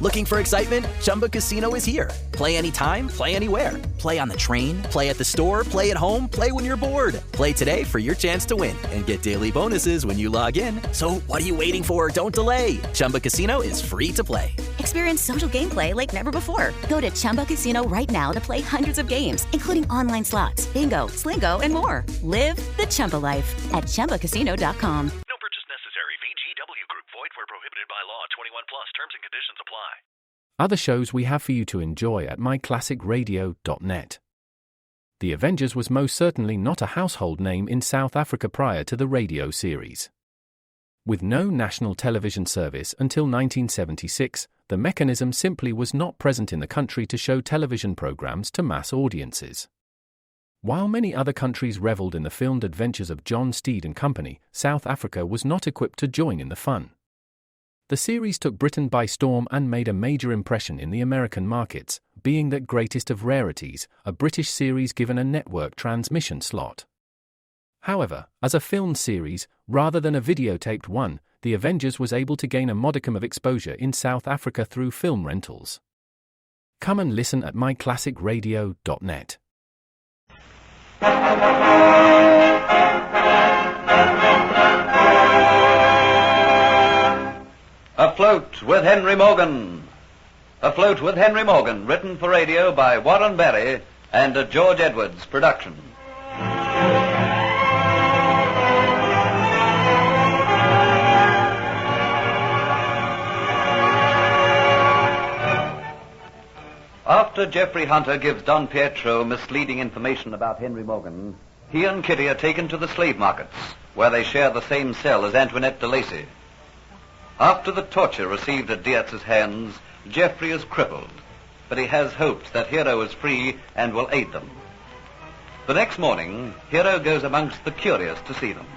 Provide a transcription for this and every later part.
Looking for excitement? Chumba Casino is here. Play anytime, play anywhere. Play on the train, play at the store, play at home, play when you're bored. Play today for your chance to win and get daily bonuses when you log in. So what are you waiting for? Don't delay. Chumba Casino is free to play. Experience social gameplay like never before. Go to Chumba Casino right now to play hundreds of games, including online slots, bingo, Slingo, and more. Live the Chumba life at ChumbaCasino.com. No purchase necessary. VGW Group. Void where prohibited by law. 21 plus. Terms and conditions apply. Other shows we have for you to enjoy at myclassicradio.net. The Avengers was most certainly not a household name in South Africa prior to the radio series. With no national television service until 1976, the mechanism simply was not present in the country to show television programs to mass audiences. While many other countries revelled in the filmed adventures of John Steed and company, South Africa was not equipped to join in the fun. The series took Britain by storm and made a major impression in the American markets, being that greatest of rarities, a British series given a network transmission slot. However, as a film series, rather than a videotaped one, The Avengers was able to gain a modicum of exposure in South Africa through film rentals. Come and listen at myclassicradio.net. Afloat with Henry Morgan. Afloat with Henry Morgan, written for radio by Warren Barry and a George Edwards production. After Geoffrey Hunter gives Don Pietro misleading information about Henry Morgan, he and Kitty are taken to the slave markets, where they share the same cell as Antoinette de Lacy. After the torture received at Dietz's hands, Geoffrey is crippled, but he has hopes that Hero is free and will aid them. The next morning, Hero goes amongst the curious to see them,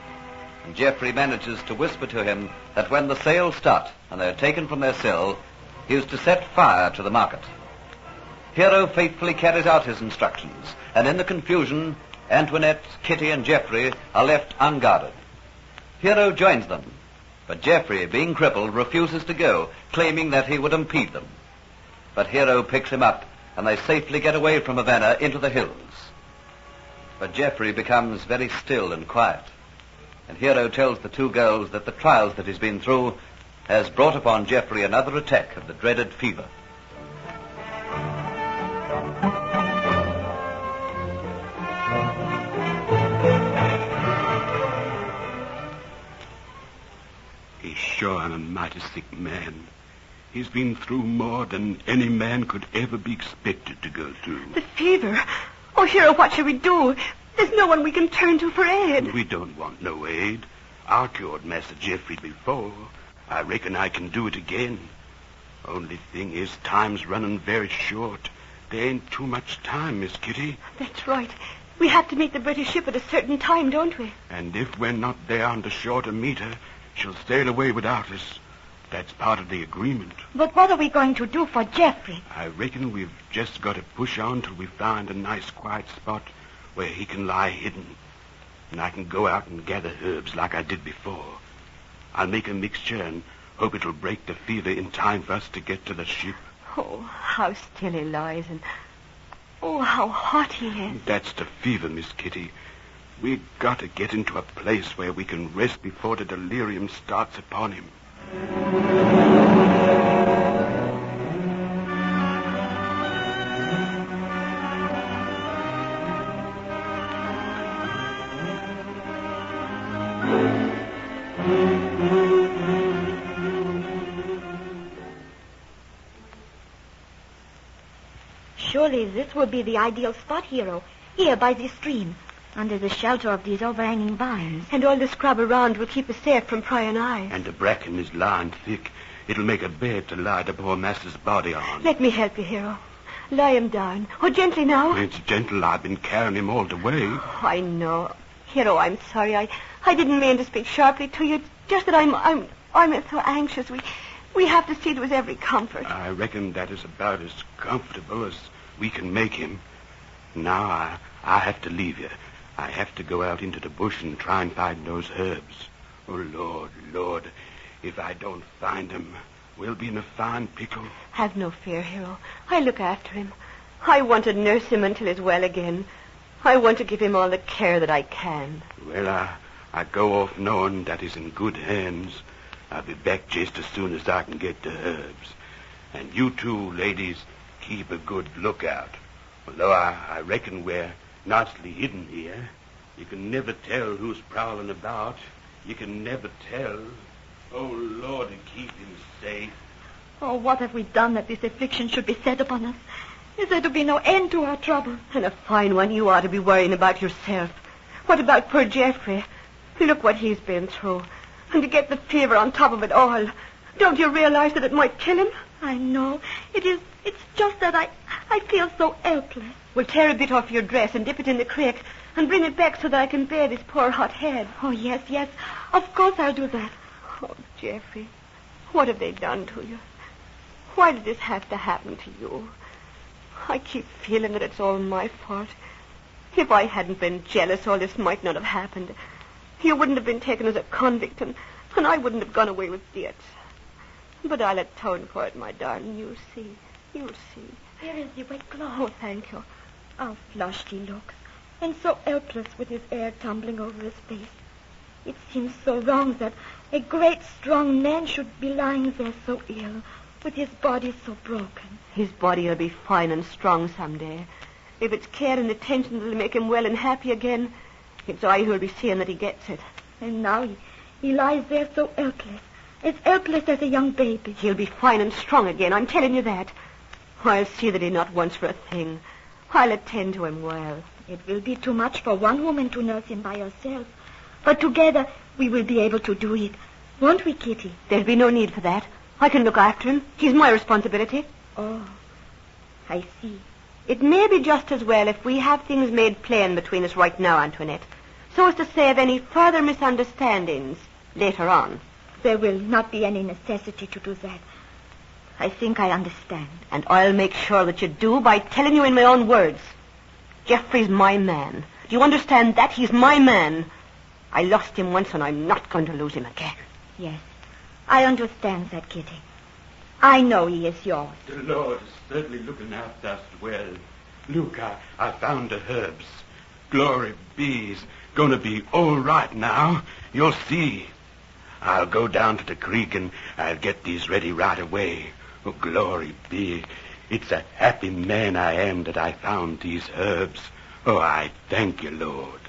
and Geoffrey manages to whisper to him that when the sales start and they are taken from their cell, he is to set fire to the market. Hero faithfully carries out his instructions, and in the confusion, Antoinette, Kitty, and Geoffrey are left unguarded. Hero joins them, but Geoffrey, being crippled, refuses to go, claiming that he would impede them. But Hero picks him up, and they safely get away from Havana into the hills. But Geoffrey becomes very still and quiet, and Hero tells the two girls that the trials that he's been through has brought upon Geoffrey another attack of the dreaded fever. He's sure a mighty sick man. He's been through more than any man could ever be expected to go through. The fever. Oh, Hero, what shall we do? There's no one we can turn to for aid. We don't want no aid. I cured Master Geoffrey before. I reckon I can do it again. Only thing is, time's running very short. There ain't too much time, Miss Kitty. That's right. We have to meet the British ship at a certain time, don't we? And if we're not there on the shore to meet her, she'll sail away without us. That's part of the agreement. But what are we going to do for Geoffrey? I reckon we've just got to push on till we find a nice quiet spot where he can lie hidden. And I can go out and gather herbs like I did before. I'll make a mixture and hope it'll break the fever in time for us to get to the ship. Oh, how still he lies, and oh, how hot he is. That's the fever, Miss Kitty. We've got to get into a place where we can rest before the delirium starts upon him. Surely this would be the ideal spot, Hero. Here by the stream, under the shelter of these overhanging vines. And all the scrub around will keep us safe from prying eyes. And the bracken is lying thick. It'll make a bed to lie the poor master's body on. Let me help you, Hero. Lie him down. Oh, gently now. It's gentle. I've been carrying him all the way. Oh, I know. Hero, I'm sorry. I didn't mean to speak sharply to you. Just that I'm so anxious. We have to see to his every comfort. I reckon that is about as comfortable as we can make him. Now I have to leave you. I have to go out into the bush and try and find those herbs. Oh, Lord, if I don't find them, we'll be in a fine pickle. Have no fear, Hero. I'll look after him. I want to nurse him until he's well again. I want to give him all the care that I can. Well, I go off knowing that he's in good hands. I'll be back just as soon as I can get the herbs. And you two, ladies, keep a good lookout. Although I reckon we're nicely hidden here. You can never tell who's prowling about. You can never tell. Oh, Lord, to keep him safe. Oh, what have we done that this affliction should be set upon us? Is there to be no end to our trouble? And a fine one you are to be worrying about yourself. What about poor Geoffrey? Look what he's been through. And to get the fever on top of it all. Don't you realize that it might kill him? I know. It's just that I feel so helpless. Well, tear a bit off your dress and dip it in the creek and bring it back so that I can bathe his poor hot head. Oh, yes. Of course I'll do that. Oh, Geoffrey, what have they done to you? Why did this have to happen to you? I keep feeling that it's all my fault. If I hadn't been jealous, all this might not have happened. You wouldn't have been taken as a convict, and I wouldn't have gone away with debt. But I'll atone for it, my darling. You'll see. Here is the wet cloth. Oh, thank you. How flushed he looks, and so helpless with his hair tumbling over his face. It seems so wrong that a great, strong man should be lying there so ill, with his body so broken. His body will be fine and strong someday. If it's care and attention that'll make him well and happy again, it's I who'll be seeing that he gets it. And now he lies there so helpless, as helpless as a young baby. He'll be fine and strong again, I'm telling you that. I'll see that he not wants for a thing. I'll attend to him well. It will be too much for one woman to nurse him by herself. But together we will be able to do it. Won't we, Kitty? There'll be no need for that. I can look after him. He's my responsibility. Oh, I see. It may be just as well if we have things made plain between us right now, Antoinette, so as to save any further misunderstandings later on. There will not be any necessity to do that. I think I understand. And I'll make sure that you do by telling you in my own words. Geoffrey's my man. Do you understand that? He's my man. I lost him once, and I'm not going to lose him again. Yes, I understand that, Kitty. I know he is yours. The Lord is certainly looking after us well. Look, I found the herbs. Glory be, it's going to be all right now. You'll see. I'll go down to the creek and I'll get these ready right away. Oh, glory be. It's a happy man I am that I found these herbs. Oh, I thank you, Lord.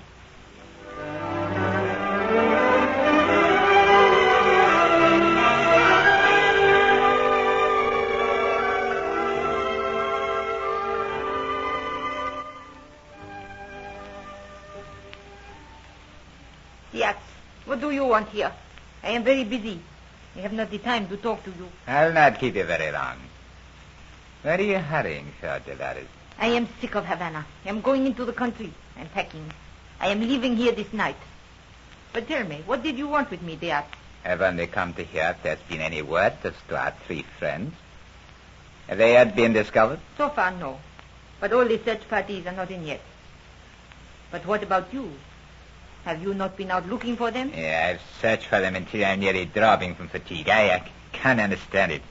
Yes. What do you want here? I am very busy. I have not the time to talk to you. I'll not keep you very long. Where are you hurrying, Sir Dolores? I am sick of Havana. I am going into the country. I am packing. I am leaving here this night. But tell me, what did you want with me, dear? I've only come to hear if there's been any word as to our three friends. Have they yet been discovered? So far, no. But all the search parties are not in yet. But what about you? Have you not been out looking for them? Yeah, I've searched for them until I'm nearly dropping from fatigue. I can't understand it.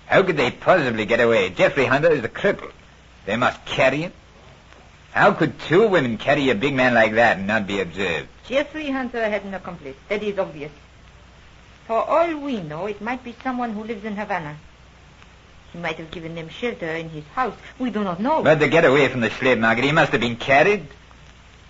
How could they possibly get away? Geoffrey Hunter is a cripple. They must carry him. How could two women carry a big man like that and not be observed? Geoffrey Hunter had an accomplice. That is obvious. For all we know, it might be someone who lives in Havana. He might have given them shelter in his house. We do not know. But to get away from the slave market, he must have been carried.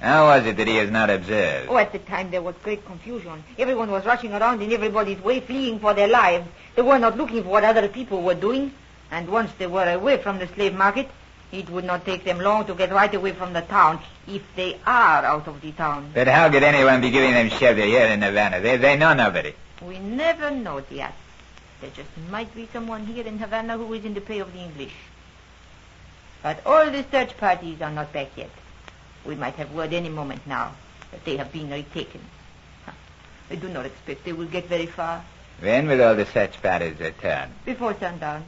How was it that he is not observed? Oh, at the time there was great confusion. Everyone was rushing around in everybody's way, fleeing for their lives. They were not looking for what other people were doing. And once they were away from the slave market, it would not take them long to get right away from the town, if they are out of the town. But how could anyone be giving them shelter here in Havana? They know nobody. We never know, Diaz. There just might be someone here in Havana who is in the pay of the English. But all the search parties are not back yet. We might have word any moment now that they have been retaken. I do not expect they will get very far. When will all the search parties return? Before sundown.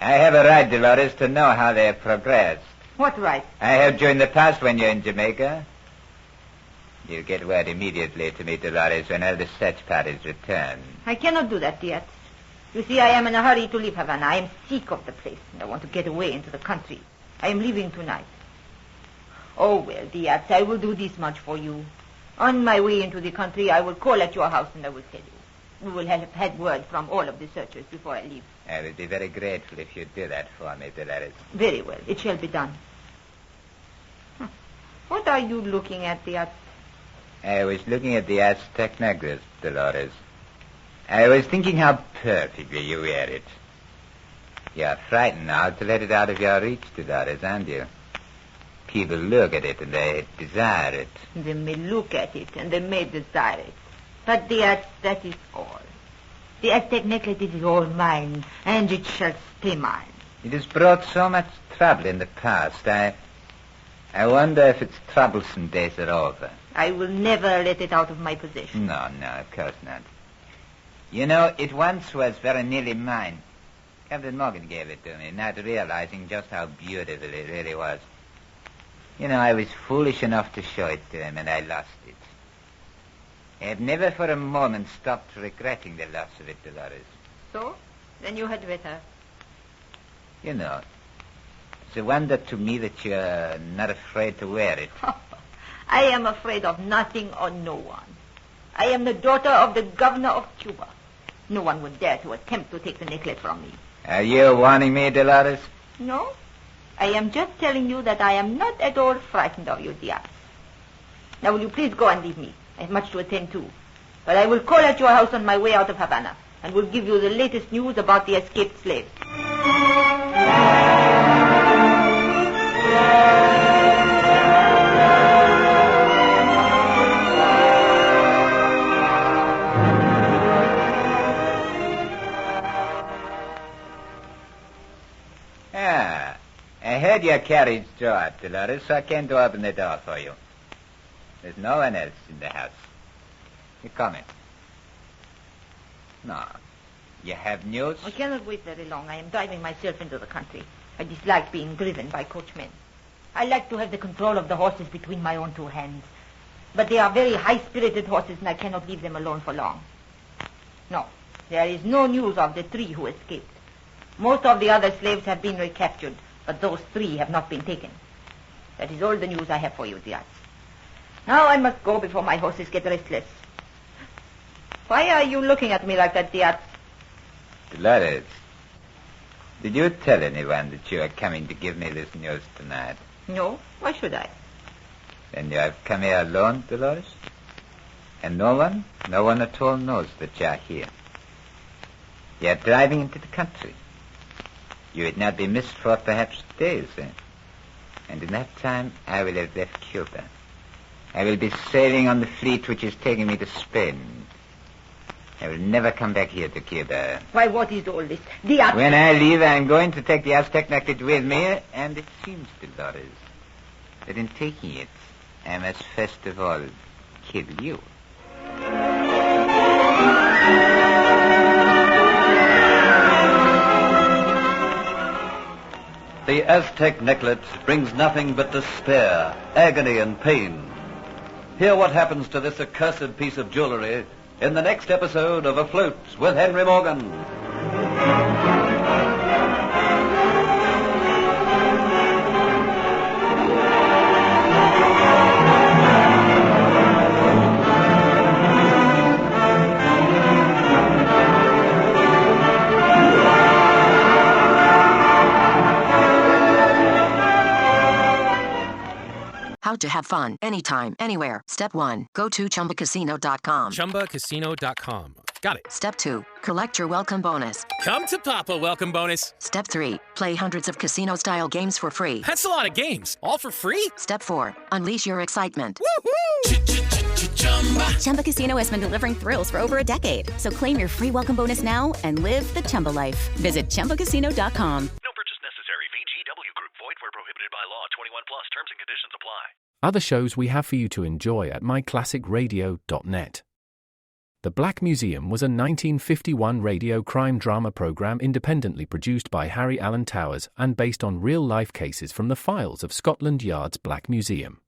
I have a right, Dolores, to know how they have progressed. What right? I have during the past when you're in Jamaica. You'll get word immediately to me, Dolores, when all the search parties return. I cannot do that, Diaz. You see, I am in a hurry to leave Havana. I am sick of the place, and I want to get away into the country. I am leaving tonight. Oh, well, Diaz, I will do this much for you. On my way into the country, I will call at your house and I will tell you. We will have had word from all of the searchers before I leave. I would be very grateful if you'd do that for me, Dolores. Very well. It shall be done. What are you looking at, Diaz? I was looking at the Aztec necklace, Dolores. I was thinking how perfectly you wear it. You're frightened now to let it out of your reach, Dolores, aren't you? People look at it and they desire it. They may look at it and they may desire it. But Diaz, that is all. The Aztec necklace is all mine, and it shall stay mine. It has brought so much trouble in the past. I wonder if its troublesome days are over. I will never let it out of my possession. No, of course not. You know, it once was very nearly mine. Captain Morgan gave it to me, not realizing just how beautiful it really was. You know, I was foolish enough to show it to him, and I lost it. I have never for a moment stopped regretting the loss of it, Dolores. So? Then you had better. You know, it's a wonder to me that you're not afraid to wear it. I am afraid of nothing or no one. I am the daughter of the governor of Cuba. No one would dare to attempt to take the necklace from me. Are you warning me, Dolores? No. I am just telling you that I am not at all frightened of you, Diaz. Now, will you please go and leave me? I have much to attend to. But I will call at your house on my way out of Havana and will give you the latest news about the escaped slaves. I heard your carriage draw up, Dolores, so I came to open the door for you. There's no one else in the house. You come in. No. You have news? I cannot wait very long. I am driving myself into the country. I dislike being driven by coachmen. I like to have the control of the horses between my own two hands. But they are very high-spirited horses, and I cannot leave them alone for long. No, there is no news of the 3 who escaped. Most of the other slaves have been recaptured, but those 3 have not been taken. That is all the news I have for you, Diaz. Now I must go before my horses get restless. Why are you looking at me like that, Diaz? Dolores, did you tell anyone that you are coming to give me this news tonight? No. Why should I? Then you have come here alone, Dolores? And no one at all knows that you are here. You are driving into the country. You would not be missed for perhaps days, eh? And in that time, I will have left Cuba. I will be sailing on the fleet which is taking me to Spain. I will never come back here to Cuba. Why, what is all this? Diaz! When I leave, I am going to take the Aztec necklace with me, and it seems, Dolores, that in taking it, I must first of all kill you. The Aztec necklace brings nothing but despair, agony, and pain. Hear what happens to this accursed piece of jewelry in the next episode of Afloat with Henry Morgan. How to have fun anytime, anywhere. Step 1. Go to ChumbaCasino.com. ChumbaCasino.com. Got it. Step 2. Collect your welcome bonus. Come to Papa welcome bonus. Step 3. Play hundreds of casino-style games for free. That's a lot of games. All for free? Step 4. Unleash your excitement. Woohoo! Chumba Casino has been delivering thrills for over a decade. So claim your free welcome bonus now and live the Chumba life. Visit ChumbaCasino.com. No purchase necessary. VGW Group. Void where prohibited by law. 21 plus. Terms and conditions apply. Other shows we have for you to enjoy at myclassicradio.net. The Black Museum was a 1951 radio crime drama program independently produced by Harry Alan Towers and based on real-life cases from the files of Scotland Yard's Black Museum.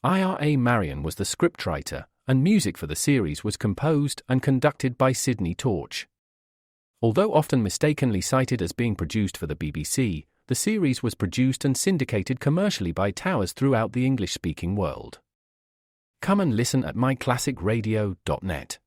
Ira Marion was the scriptwriter, and music for the series was composed and conducted by Sidney Torch. Although often mistakenly cited as being produced for the BBC, the series was produced and syndicated commercially by towers throughout the English-speaking world. Come and listen at myclassicradio.net.